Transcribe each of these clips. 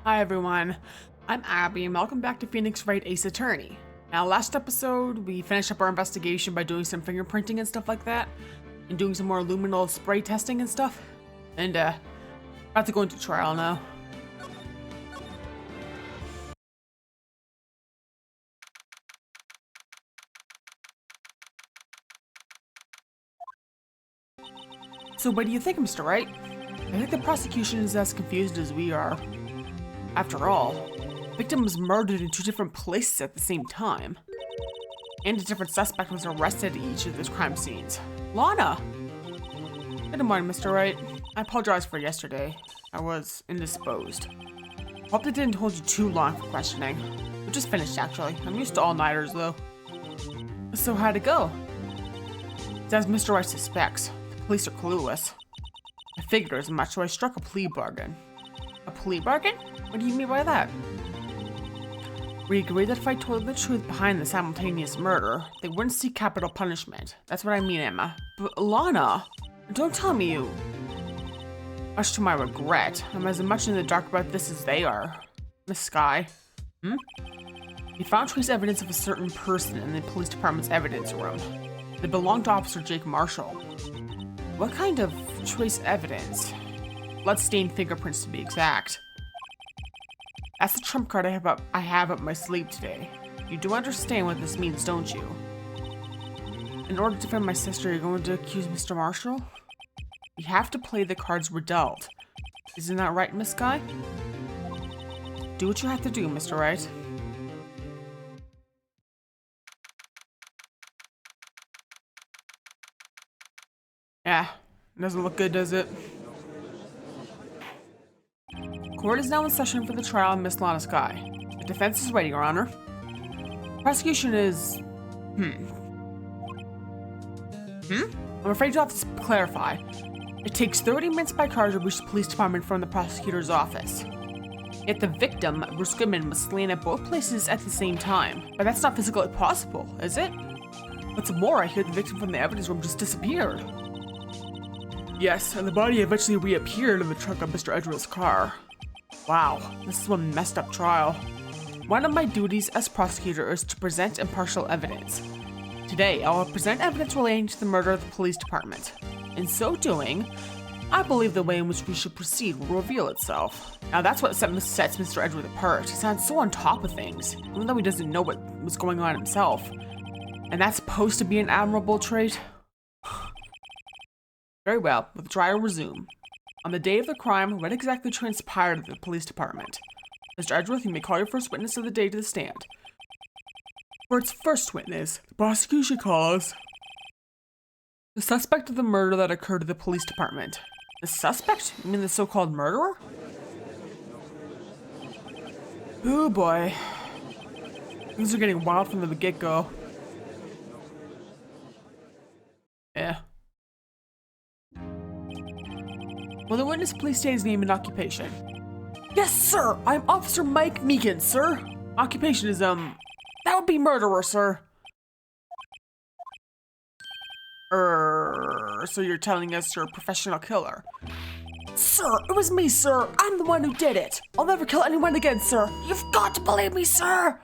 Hi everyone, I'm Abby and welcome back to Phoenix Wright Ace Attorney. Now last episode we finished up our investigation by doing some fingerprinting and stuff like that, and doing some more luminol spray testing and stuff, and about to go into trial now. So what do you think, Mr. Wright? I think the prosecution is as confused as we are. After all, the victim was murdered in 2 different places at the same time. And a different suspect was arrested at each of those crime scenes. Lana! Good morning, Mr. Wright. I apologize for yesterday. I was indisposed. Hope they didn't hold you too long for questioning. We just finished, actually. I'm used to all-nighters, though. So how'd it go? It's as Mr. Wright suspects. The police are clueless. I figured as much, so I struck a plea bargain. A plea bargain? What do you mean by that? We agreed that if I told the truth behind the simultaneous murder, they wouldn't see capital punishment. That's what I mean, Emma. But Lana, don't tell me you... Much to my regret, I'm as much in the dark about this as they are. Miss Skye. We found trace evidence of a certain person in the police department's evidence room. It belonged to Officer Jake Marshall. What kind of trace evidence? Bloodstained fingerprints to be exact. That's the trump card I have up my sleeve today. You do understand what this means, don't you? In order to defend my sister, you're going to accuse Mr. Marshall? You have to play the cards we're dealt. Isn't that right, Miss Skye? Do what you have to do, Mr. Wright. Yeah, doesn't look good, does it? Court is now in session for the trial of Miss Lana Skye. The defense is ready, Your Honor. Prosecution is... I'm afraid you'll have to clarify. It takes 30 minutes by car to reach the police department from the prosecutor's office. Yet the victim, Bruce Goodman, was slain at both places at the same time. But that's not physically possible, is it? What's more, I hear the victim from the evidence room just disappeared. Yes, and the body eventually reappeared in the trunk of Mr. Edgeworth's car. Wow, this is one messed up trial. One of my duties as prosecutor is to present impartial evidence. Today, I will present evidence relating to the murder of the police department. In so doing, I believe the way in which we should proceed will reveal itself. Now that's what sets Mr. Edgeworth apart. He sounds so on top of things, even though he doesn't know what was going on himself. And that's supposed to be an admirable trait? Very well, will the trial resume. On the day of the crime, what exactly transpired at the police department? Mr. Edgeworth, you may call your first witness of the day to the stand. For its first witness, the prosecution calls the suspect of the murder that occurred at the police department. The suspect? You mean the so-called murderer? Oh boy. Things are getting wild from the get-go. Yeah. Will the witness please state his name and occupation? Yes, sir! I'm Officer Mike Meekin, sir! Occupation is, that would be murderer, sir. So you're telling us you're a professional killer? Sir, it was me, sir! I'm the one who did it! I'll never kill anyone again, sir! You've got to believe me, sir!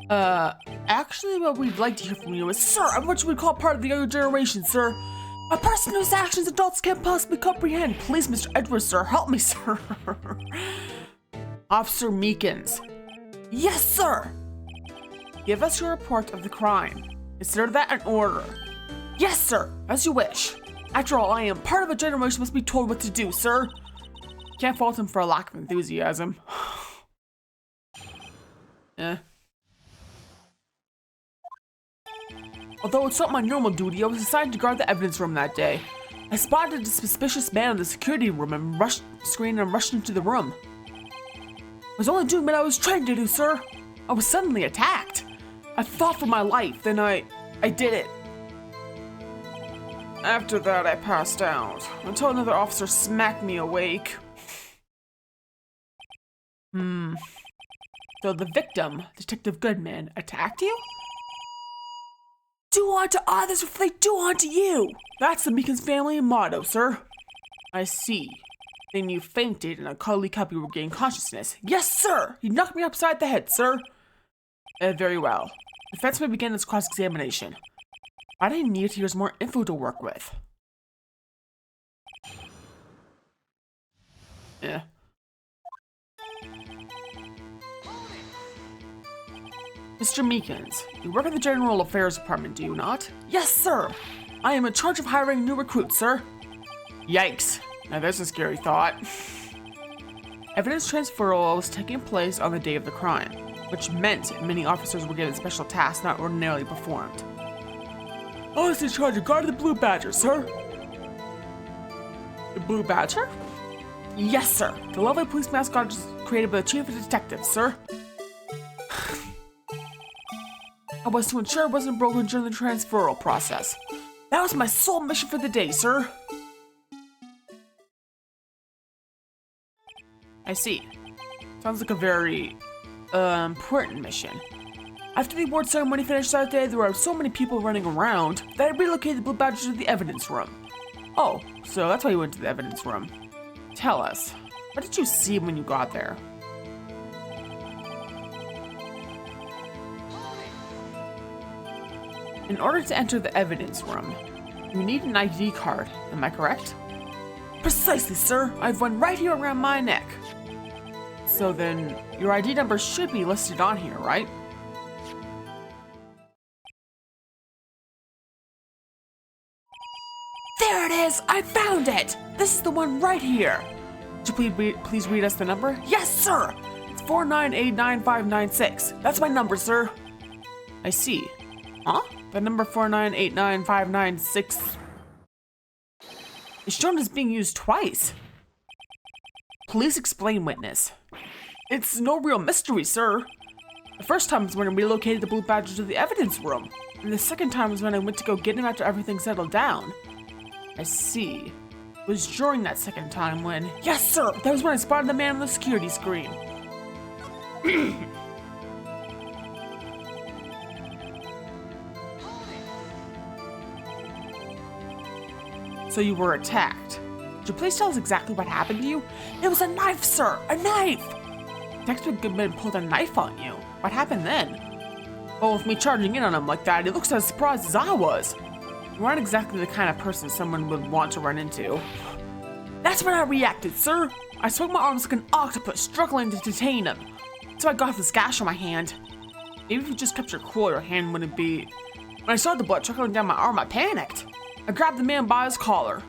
Actually, what we'd like to hear from you is, sir, I'm what you would call part of the younger generation, sir. A person whose actions adults can't possibly comprehend. Please, Mr. Edwards, sir, help me, sir. Officer Meekins. Yes, sir. Give us your report of the crime. Consider that an order. Yes, sir, as you wish. After all, I am part of a generation must be told what to do, sir. Can't fault him for a lack of enthusiasm. Eh. Although it's not my normal duty, I was assigned to guard the evidence room that day. I spotted a suspicious man in the security room and rushed into the room. I was only doing what I was trained to do, sir. I was suddenly attacked. I fought for my life, then I did it. After that, I passed out, until another officer smacked me awake. So the victim, Detective Goodman, attacked you? Do unto others what they do unto you. That's the Meekins family motto, sir. I see. Then you fainted and a cuddly cubby regained consciousness. Yes, sir! You knocked me upside the head, sir! Very well. Defense may begin its cross-examination. I didn't need to hear more info to work with. Yeah. Mr. Meekins, you work at the General Affairs Department, do you not? Yes, sir! I am in charge of hiring new recruits, sir. Yikes. Now there's a scary thought. Evidence transferal was taking place on the day of the crime, which meant many officers were given special tasks not ordinarily performed. I was in charge of guarding the Blue Badger, sir. The Blue Badger? Yes, sir. The lovely police mascot was created by the Chief of Detectives, sir. I was to ensure it wasn't broken during the transferal process. That was my sole mission for the day, sir. I see. Sounds like a very, important mission. After the award ceremony finished that day, there were so many people running around that I relocated the Blue Badger to the evidence room. Oh, so that's why you went to the evidence room. Tell us, what did you see when you got there? In order to enter the evidence room, you need an ID card, am I correct? Precisely, sir. I have one right here around my neck. So then, your ID number should be listed on here, right? There it is! I found it! This is the one right here. Would you please read us the number? Yes, sir! It's 4989596. That's my number, sir. I see. Huh? The number 4989596 is shown as being used twice. Please explain, witness. It's no real mystery, sir. The first time was when I relocated the Blue Badger to the evidence room, and the second time was when I went to go get him after everything settled down. I see. It was during that second time when... Yes, sir! That was when I spotted the man on the security screen. So you were attacked. Could you please tell us exactly what happened to you? It was a knife, sir! A knife! Detective Goodman pulled a knife on you. What happened then? Well, with me charging in on him like that, he looks as surprised as I was. You aren't exactly the kind of person someone would want to run into. That's when I reacted, sir. I swung my arms like an octopus, struggling to detain him. So I got this gash on my hand. Maybe if you just kept your cool, your hand wouldn't be... When I saw the blood trickling down my arm, I panicked. I grabbed the man by his collar.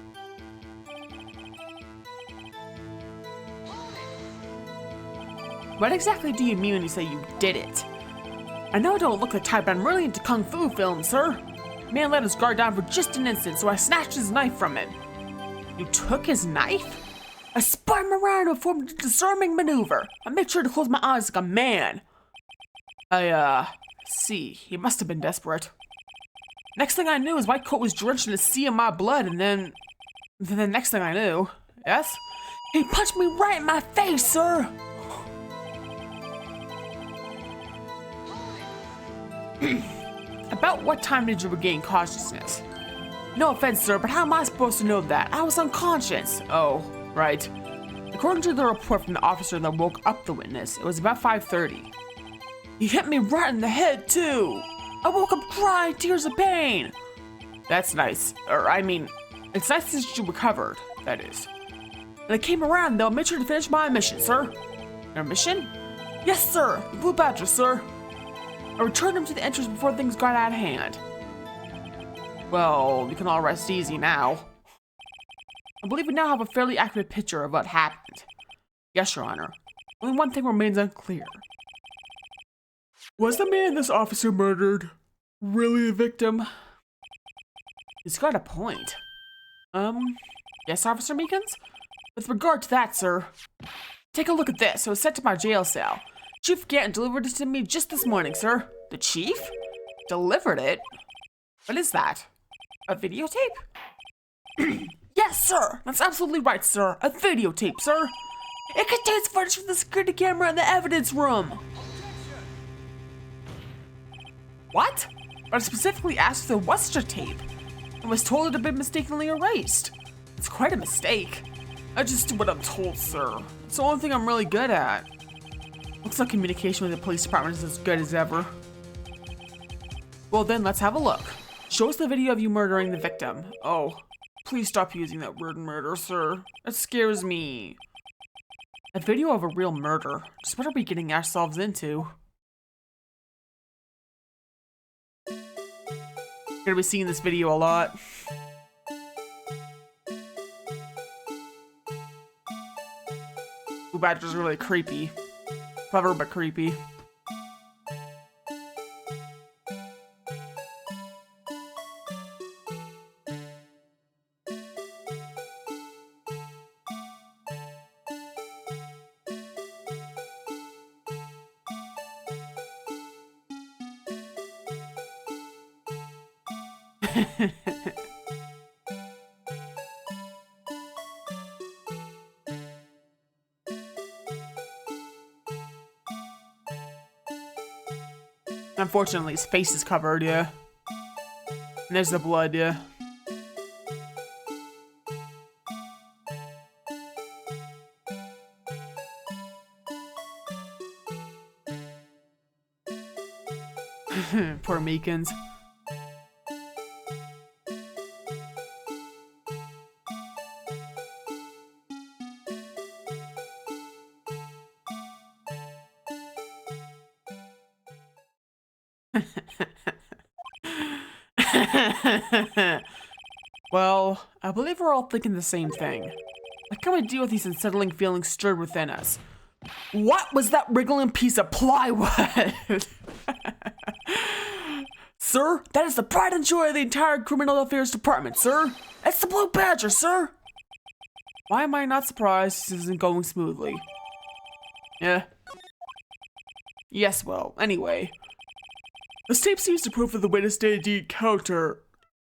What exactly do you mean when you say you did it? I know I don't look the type, but I'm really into kung fu films, sir. The man let his guard down for just an instant, so I snatched his knife from him. You took his knife? I spun him around and performed a disarming maneuver. I made sure to close my eyes like a man. See, he must have been desperate. Next thing I knew, his white coat was drenched in a sea of my blood, and then the next thing I knew, yes? He punched me right in my face, sir! About what time did you regain consciousness? No offense, sir, but how am I supposed to know that? I was unconscious. Oh, right. According to the report from the officer that woke up the witness, it was about 5:30. He hit me right in the head, too! I woke up crying tears of pain! That's nice. It's nice that you recovered, that is. When I came around, though, I made sure to finish my mission, sir. Your mission? Yes, sir! The Blue Badger, sir. I returned him to the entrance before things got out of hand. Well, you can all rest easy now. I believe we now have a fairly accurate picture of what happened. Yes, Your Honor. Only one thing remains unclear. Was the man this officer murdered really the victim? He's got a point. Yes, Officer Meekins? With regard to that, sir, take a look at this. It was sent to my jail cell. Chief Ganton delivered it to me just this morning, sir. The chief? Delivered it? What is that? A videotape? Yes, sir! That's absolutely right, sir. A videotape, sir. It contains footage from the security camera in the evidence room. What? But I specifically asked if there was such a tape and was told it had been mistakenly erased. It's quite a mistake. I just do what I'm told, sir. It's the only thing I'm really good at. Looks like communication with the police department is as good as ever. Well then, let's have a look. Show us the video of you murdering the victim. Oh, please stop using that word murder, sir. That scares me. A video of a real murder. Just what are we getting ourselves into? You're gonna be seeing this video a lot. Blue Badger's really creepy. Clever but creepy. Unfortunately, his face is covered, yeah. And there's the blood, yeah. Poor Meekins. Well, I believe we're all thinking the same thing. How can we deal with these unsettling feelings stirred within us? What was that wriggling piece of plywood? Sir, that is the pride and joy of the entire criminal affairs department, sir. It's the Blue Badger, sir. Why am I not surprised this isn't going smoothly? Yeah. Yes, well, anyway. This tape seems to prove that the witness did indeed encounter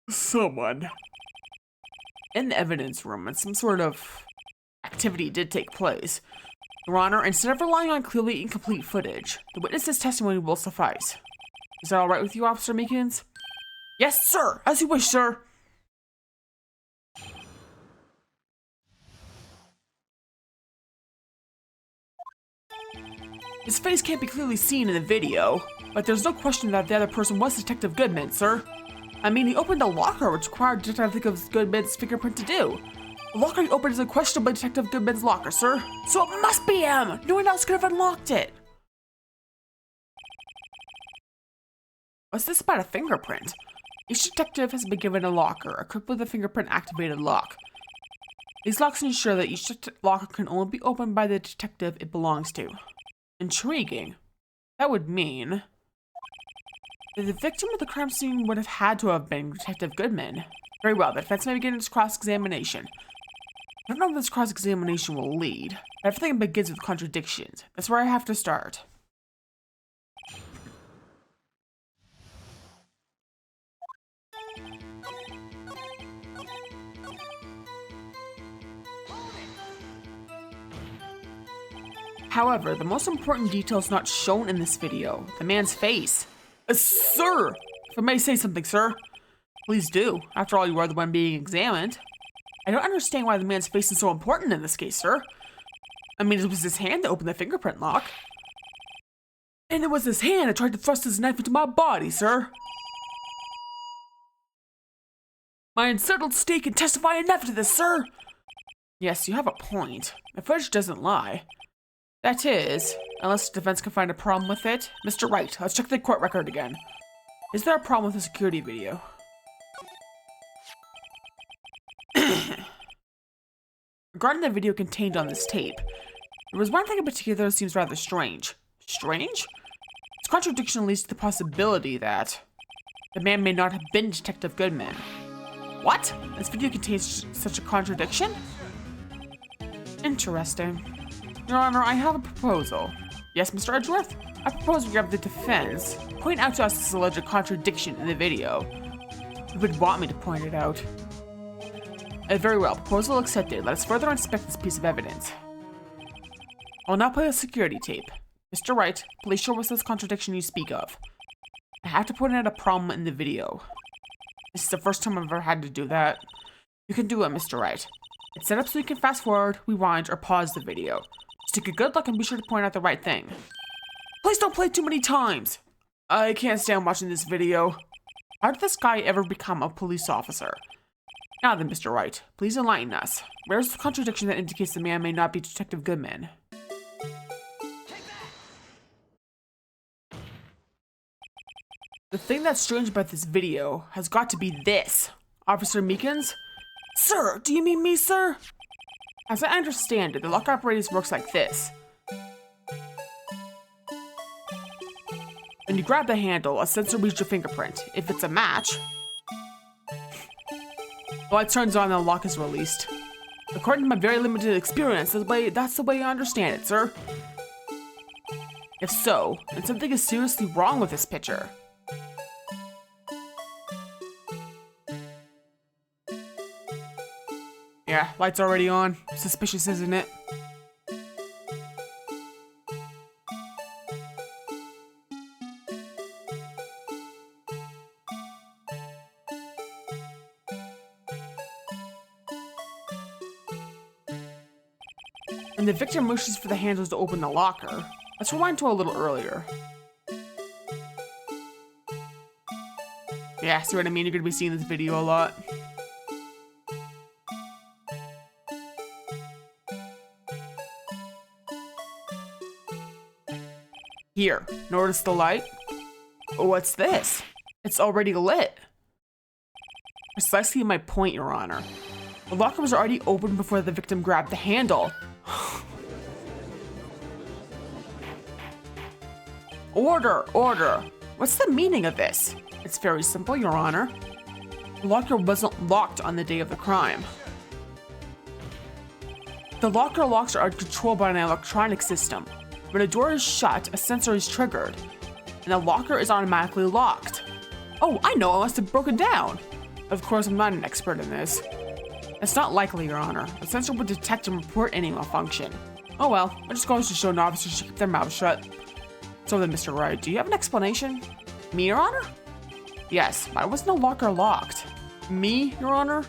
someone in the evidence room, and some sort of activity did take place. Your Honor, instead of relying on clearly incomplete footage, the witness's testimony will suffice. Is that alright with you, Officer Meekins? Yes, sir! As you wish, sir! His face can't be clearly seen in the video, but there's no question that the other person was Detective Goodman, sir. I mean, he opened a locker which required Detective Goodman's fingerprint to do. The locker he opened is unquestionably Detective Goodman's locker, sir. So it must be him! No one else could have unlocked it! What's this about a fingerprint? Each detective has been given a locker, equipped with a fingerprint-activated lock. These locks ensure that each locker can only be opened by the detective it belongs to. Intriguing. That would mean that the victim of the crime scene would have had to have been Detective Goodman. Very well, the defense may begin its cross-examination. I don't know where this cross-examination will lead. Everything begins with contradictions. That's where I have to start. However, the most important detail is not shown in this video. The man's face. Sir! If I may say something, sir. Please do. After all, you are the one being examined. I don't understand why the man's face is so important in this case, sir. I mean, it was his hand that opened the fingerprint lock. And it was his hand that tried to thrust his knife into my body, sir. My unsettled state can testify enough to this, sir. Yes, you have a point. The footage doesn't lie. That is, unless the defense can find a problem with it. Mr. Wright, let's check the court record again. Is there a problem with the security video? Regarding the video contained on this tape, there was one thing in particular that seems rather strange. Strange? Its contradiction leads to the possibility that the man may not have been Detective Goodman. What? This video contains such a contradiction? Interesting. Your Honor, I have a proposal. Yes, Mr. Edgeworth? I propose we have the defense point out to us this alleged contradiction in the video. You would want me to point it out. Very well, proposal accepted. Let us further inspect this piece of evidence. I'll now play the security tape. Mr. Wright, please show us this contradiction you speak of. I have to point out a problem in the video. This is the first time I've ever had to do that. You can do it, Mr. Wright. It's set up so you can fast forward, rewind, or pause the video. Just take a good look and be sure to point out the right thing. Please don't play too many times! I can't stand watching this video. How did this guy ever become a police officer? Now then, Mr. Wright, please enlighten us. Where's the contradiction that indicates the man may not be Detective Goodman? The thing that's strange about this video has got to be this. Officer Meekins? Sir, do you mean me, sir? As I understand it, the lock apparatus works like this. When you grab the handle, a sensor reads your fingerprint. If it's a match, the light turns on and the lock is released. According to my very limited experience, that's the way I understand it, sir. If so, then something is seriously wrong with this picture. Yeah, light's already on. Suspicious, isn't it? And the victim wishes for the handles to open the locker. Let's rewind to a little earlier. Yeah, see what I mean? You're gonna be seeing this video a lot. Here, notice the light? What's this? It's already lit. Precisely my point, Your Honor. The locker was already open before the victim grabbed the handle. Order, order. What's the meaning of this? It's very simple, Your Honor. The locker wasn't locked on the day of the crime. The locker locks are controlled by an electronic system. When a door is shut, a sensor is triggered, and the locker is automatically locked. Oh, I know, it must have broken down. Of course, I'm not an expert in this. It's not likely, Your Honor. The sensor would detect and report any malfunction. Oh well, it just goes to show officers should keep their mouths shut. So then, Mr. Wright, do you have an explanation? Me, Your Honor? Yes, why was no locker locked? Me, Your Honor?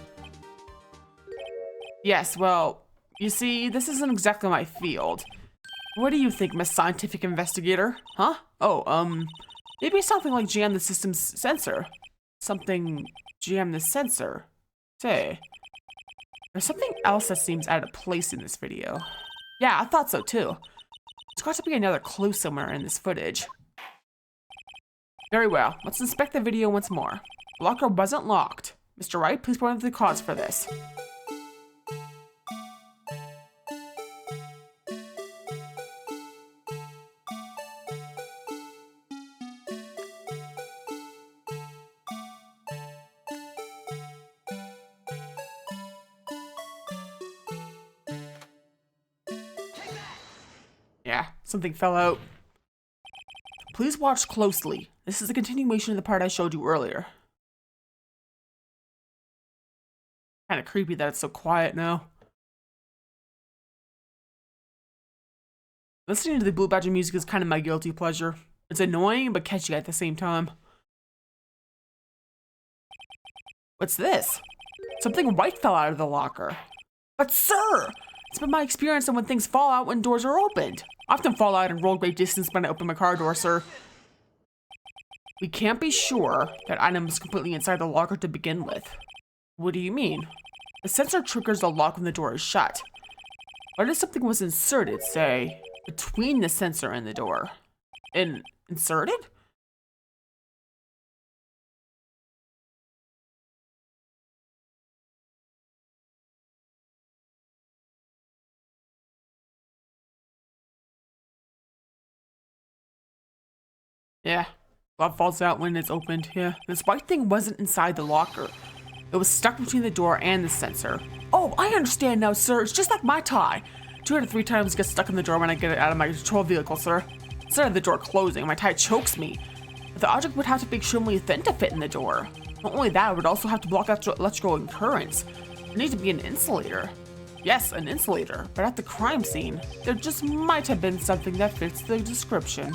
Yes, well, you see, this isn't exactly my field. What do you think, Miss Scientific Investigator? Huh? Oh, maybe something like jam the system's sensor. Something jam the sensor. Say, there's something else that seems out of place in this video. Yeah, I thought so too. There's got to be another clue somewhere in this footage. Very well, let's inspect the video once more. The locker wasn't locked. Mr. Wright, please point out the cause for this. Yeah, something fell out. Please watch closely. This is a continuation of the part I showed you earlier. Kind of creepy that it's so quiet now. Listening to the Blue Badger music is kind of my guilty pleasure. It's annoying but catchy at the same time. What's this? Something white fell out of the locker. But sir! It's been my experience that when things fall out when doors are opened. I often fall out and roll great distance when I open my car door, sir. We can't be sure that item is completely inside the locker to begin with. What do you mean? The sensor triggers the lock when the door is shut. What if something was inserted, say, between the sensor and the door? Inserted? Yeah, glove falls out when it's opened. Yeah, this white thing wasn't inside the locker. It was stuck between the door and the sensor. Oh, I understand now, sir. It's just like my tie. 2 out of 3 times it gets stuck in the door when I get it out of my control vehicle, sir. Instead of the door closing, my tie chokes me. But the object would have to be extremely thin to fit in the door. Not only that, it would also have to block out electrical currents. It needs to be an insulator. Yes, an insulator. But at the crime scene, there just might have been something that fits the description.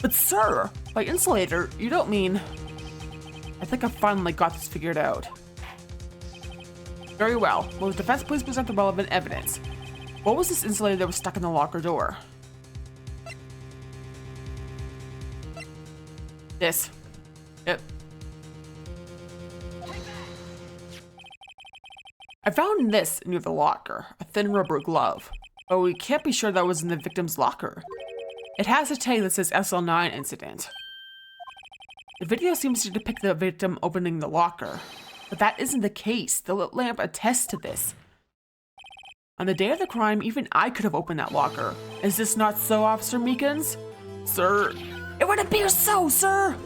But sir, by insulator, you don't mean... I think I finally got this figured out. Very well. Will the defense please present the relevant evidence? What was this insulator that was stuck in the locker door? This. Yep. I found this near the locker, a thin rubber glove, but we can't be sure that was in the victim's locker. It has a tag that says SL9 incident. The video seems to depict the victim opening the locker, but that isn't the case. The lit lamp attests to this. On the day of the crime, even I could have opened that locker. Is this not so, Officer Meekins? Sir, it would appear so, sir!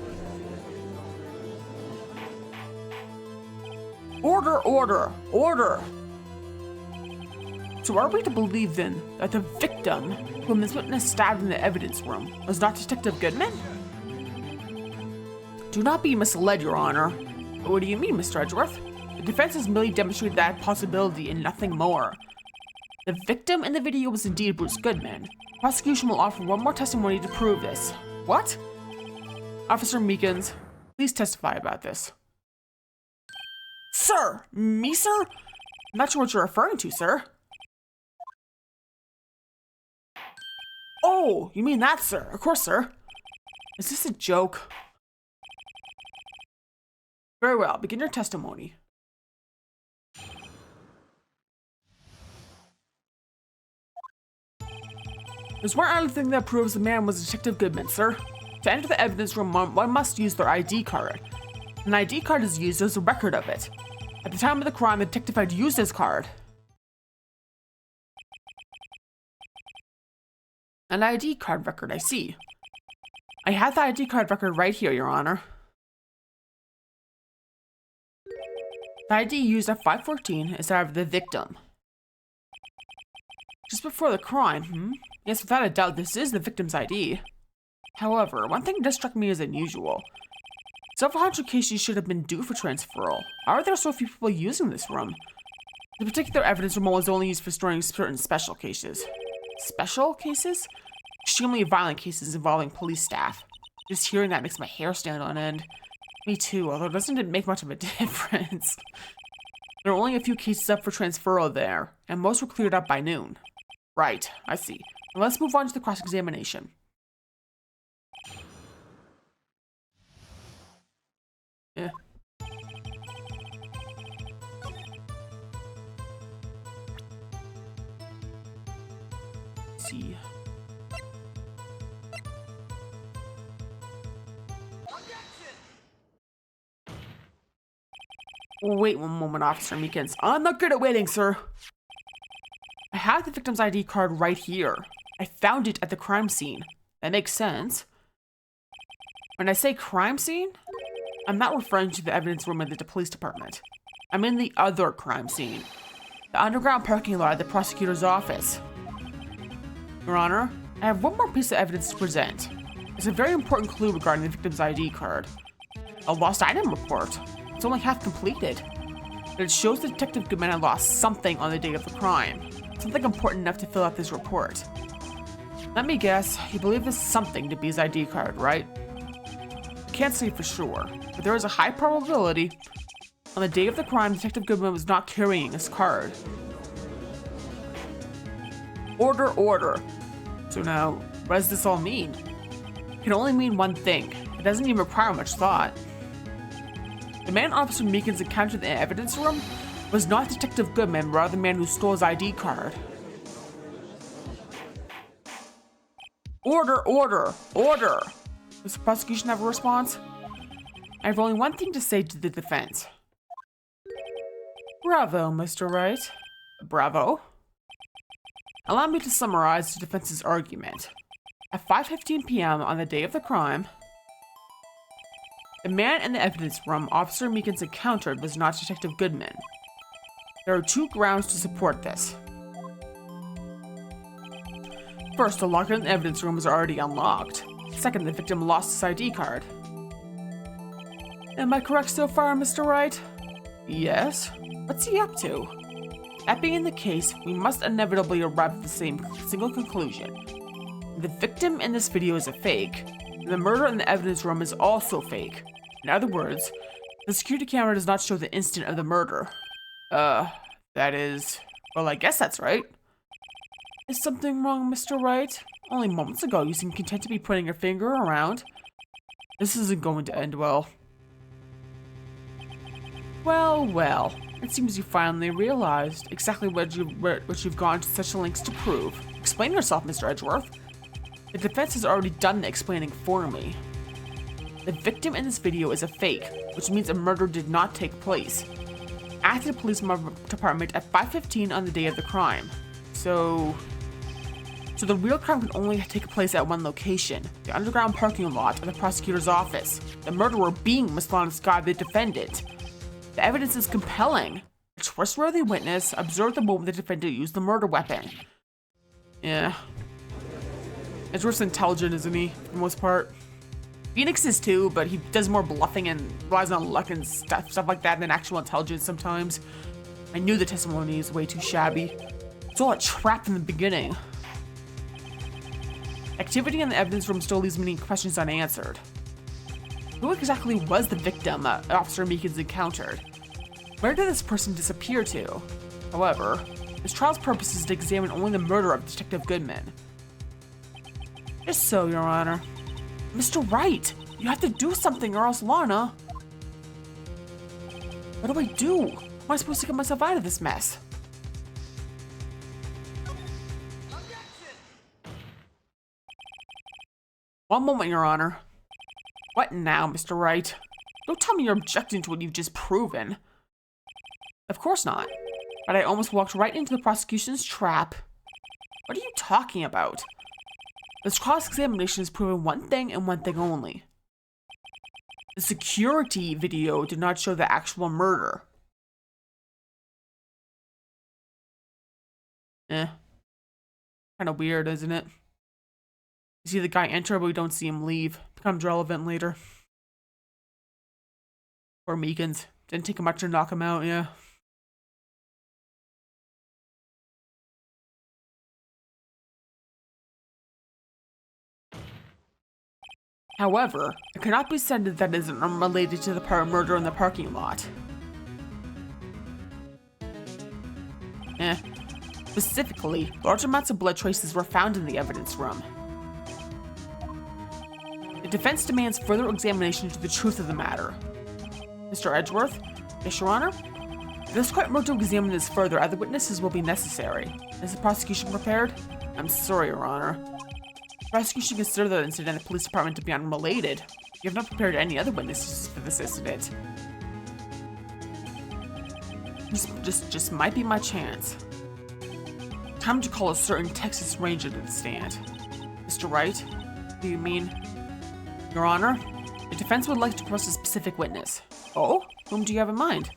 Order, order, order! So are we to believe then that the victim, whom this witness stabbed in the evidence room, was not Detective Goodman? Do not be misled, Your Honor. What do you mean, Mr. Edgeworth? The defense has merely demonstrated that possibility and nothing more. The victim in the video was indeed Bruce Goodman. The prosecution will offer one more testimony to prove this. What? Officer Meekins, please testify about this. Sir! Me, sir? I'm not sure what you're referring to, sir. Oh, you mean that, sir? Of course, sir. Is this a joke? Very well, begin your testimony. There's one other thing that proves the man was Detective Goodman, sir. To enter the evidence room, one must use their ID card. An ID card is used as a record of it. At the time of the crime, the detective had used his card. An ID card record, I see. I have the ID card record right here, Your Honor. The ID used at 514 is that of the victim. Just before the crime, Yes, without a doubt, this is the victim's ID. However, one thing does strike me as unusual. Several hundred cases should have been due for transferal. Why are there so few people using this room? The particular evidence room was only used for storing certain special cases. Special cases? Extremely violent cases involving police staff. Just hearing that makes my hair stand on end. Me too, although doesn't it make much of a difference? There are only a few cases up for transferal there, and most were cleared up by noon. Right, I see. Now let's move on to the cross-examination. Yeah. Let's see. Wait one moment, Officer Meekins. I'm not good at waiting, sir. I have the victim's ID card right here. I found it at the crime scene. That makes sense. When I say crime scene, I'm not referring to the evidence room in the police department. I'm in the other crime scene. The underground parking lot at the prosecutor's office. Your Honor, I have one more piece of evidence to present. It's a very important clue regarding the victim's ID card. A lost item report. It's only half completed. But it shows that Detective Goodman had lost something on the day of the crime. Something important enough to fill out this report. Let me guess, you believe this something to be his ID card, right? I can't say for sure, but there is a high probability on the day of the crime, Detective Goodman was not carrying his card. Order, order. So now, what does this all mean? It can only mean one thing. It doesn't even require much thought. The man Officer Meekins encountered in the evidence room was not Detective Goodman, rather the man who stole his ID card. Order, order, order! Does the prosecution have a response? I have only one thing to say to the defense. Bravo, Mr. Wright. Bravo. Allow me to summarize the defense's argument. At 5:15 p.m. on the day of the crime, the man in the evidence room Officer Meekins encountered was not Detective Goodman. There are two grounds to support this. First, the locker in the evidence room was already unlocked. Second, the victim lost his ID card. Am I correct so far, Mr. Wright? Yes. What's he up to? That being the case, we must inevitably arrive at the same single conclusion. The victim in this video is a fake, and the murder in the evidence room is also fake. In other words, the security camera does not show the instant of the murder. That is... Well, I guess that's right. Is something wrong, Mr. Wright? Only moments ago, you seemed content to be putting your finger around. This isn't going to end well. Well, well. It seems you finally realized exactly what you've gone to such lengths to prove. Explain yourself, Mr. Edgeworth. The defense has already done the explaining for me. The victim in this video is a fake, which means a murder did not take place at the police department at 5:15 on the day of the crime. So the real crime can only take place at one location, the underground parking lot of the prosecutor's office. The murderer being Miss Scott, the defendant. The evidence is compelling. A trustworthy witness observed the moment the defendant used the murder weapon. Yeah. Edgeworth's intelligent, isn't he, for the most part? Phoenix is too, but he does more bluffing and relies on luck and stuff like that than actual intelligence sometimes. I knew the testimony is way too shabby. It's all a trap from the beginning. Activity in the evidence room still leaves many questions unanswered. Who exactly was the victim Officer Meekins encountered? Where did this person disappear to? However, this trial's purpose is to examine only the murder of Detective Goodman. Just so, Your Honor. Mr. Wright, you have to do something or else Lana... What do I do? How am I supposed to get myself out of this mess? One moment, Your Honor. What now, Mr. Wright? Don't tell me you're objecting to what you've just proven. Of course not. But I almost walked right into the prosecution's trap. What are you talking about? This cross-examination has proven one thing and one thing only. The security video did not show the actual murder. Kind of weird, isn't it? You see the guy enter, but we don't see him leave. Becomes relevant later. Poor Meekins. Didn't take him much to knock him out, yeah. However, it cannot be said that it is unrelated to the murder in the parking lot. Specifically, large amounts of blood traces were found in the evidence room. The defense demands further examination into the truth of the matter. Mr. Edgeworth? Yes, Your Honor? If this court were to examine this further, other witnesses will be necessary. Is the prosecution prepared? I'm sorry, Your Honor. The prosecution considered the incident in the police department to be unrelated. You have not prepared any other witnesses for this incident. Just might be my chance. Time to call a certain Texas Ranger to the stand. Mr. Wright? Do you mean? Your Honor, the defense would like to cross a specific witness. Oh? Whom do you have in mind?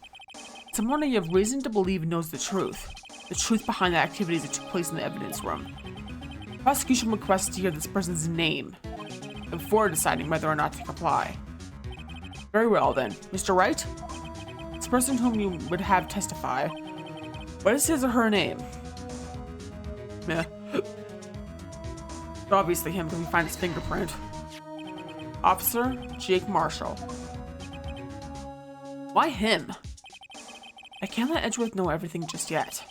Someone you have reason to believe knows the truth behind the activities that took place in the evidence room. The prosecution requests to hear this person's name before deciding whether or not to comply. Very well then. Mr. Wright? This person whom you would have testify, what is his or her name? Obviously him, because we find his fingerprint. Officer Jake Marshall. Why him? I can't let Edgeworth know everything just yet.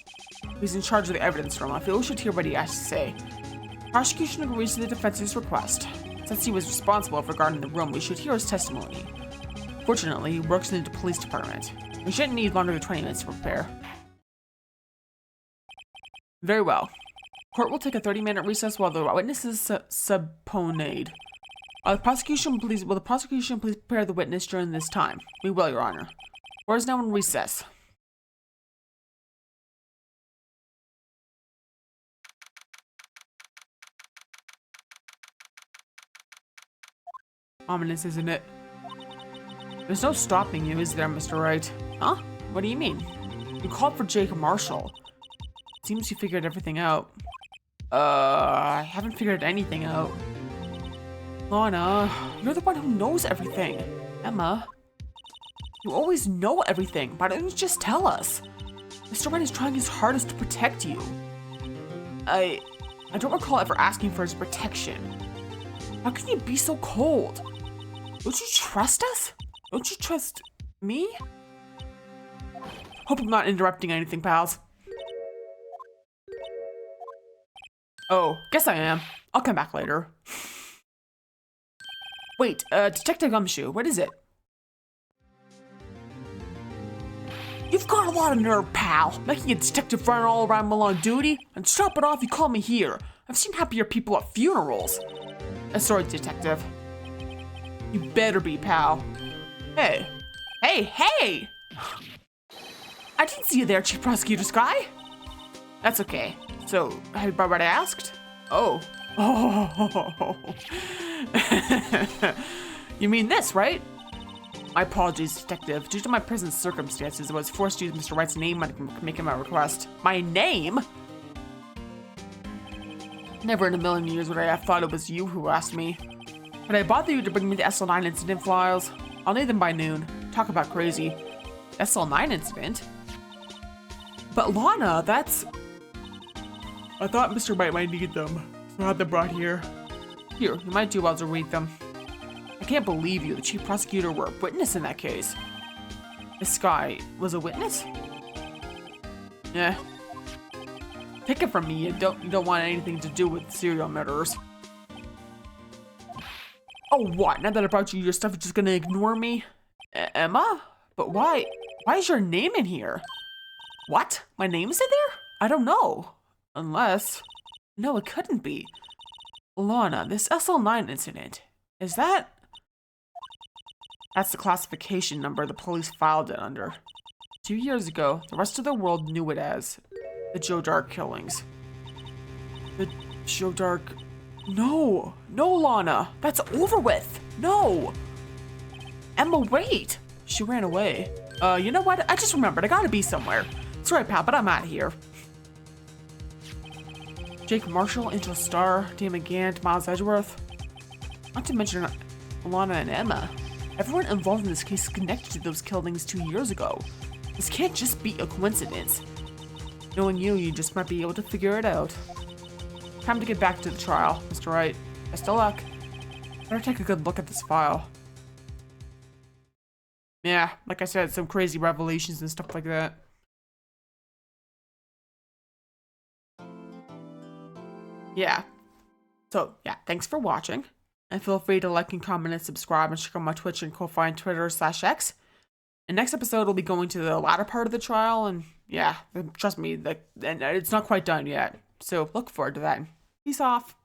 He's in charge of the evidence room. I feel we should hear what he has to say. Prosecution agrees to the defense's request. Since he was responsible for guarding the room, we should hear his testimony. Fortunately, he works in the police department. We shouldn't need longer than 20 minutes to prepare. Very well. Court will take a 30-minute recess while the witnesses subpoenaed. Will the prosecution please prepare the witness during this time? We will, Your Honor. Court is now in recess. Ominous, isn't it? There's no stopping you, is there, Mr. Wright? Huh? What do you mean? You called for Jake Marshall. Seems you figured everything out. I haven't figured anything out. Lana, you're the one who knows everything. Emma, you always know everything. Why don't you just tell us? Mr. Wright is trying his hardest to protect you. I don't recall ever asking for his protection. How can you be so cold? Don't you trust us? Don't you trust me? Hope I'm not interrupting anything, pals. Oh, guess I am. I'll come back later. Wait, Detective Gumshoe, what is it? You've got a lot of nerve, pal. Making a detective run all around while on duty? And to top it off, you call me here. I've seen happier people at funerals. Sorry, detective. You better be, pal. Hey. Hey, hey! I didn't see you there, Chief Prosecutor Sky. That's okay. So, have you brought what I asked? Oh. Oh. You mean this, right? My apologies, detective. Due to my present circumstances, I was forced to use Mr. Wright's name when making my request. My name? Never in a million years would I have thought it was you who asked me. But I bother you to bring me the SL9 incident files. I'll need them by noon. Talk about crazy. SL9 incident? But Lana, that's... I thought Mr. Wright might need them, so I had them brought here. Here, you might do well to read them. I can't believe you, the chief prosecutor, were a witness in that case. This guy was a witness? Yeah. Take it from me, you don't want anything to do with serial murderers. Oh, what? Now that I brought you your stuff, you're just gonna ignore me? Emma? But why? Why is your name in here? What? My name's in there? I don't know. Unless... No, it couldn't be. Lana, this SL9 incident, is that... That's the classification number the police filed it under. 2 years ago, the rest of the world knew it as the Joe Dark killings. The Joe Dark... No! No, Lana! That's over with! No! Emma, wait! She ran away. You know what? I just remembered. I gotta be somewhere. Sorry, pal, but I'm out of here. Jake Marshall, Angel Starr, Damon Gant, Miles Edgeworth. Not to mention Lana and Emma. Everyone involved in this case is connected to those killings 2 years ago. This can't just be a coincidence. Knowing you just might be able to figure it out. Time to get back to the trial, Mr. Wright. Best of luck. Better take a good look at this file. Yeah, like I said, some crazy revelations and stuff like that. Yeah. So, yeah, thanks for watching. And feel free to like and comment and subscribe and check out my Twitch and Ko-Fi and Twitter/X. And next episode, we'll be going to the latter part of the trial. And yeah, trust me, and it's not quite done yet. So look forward to that. Peace off.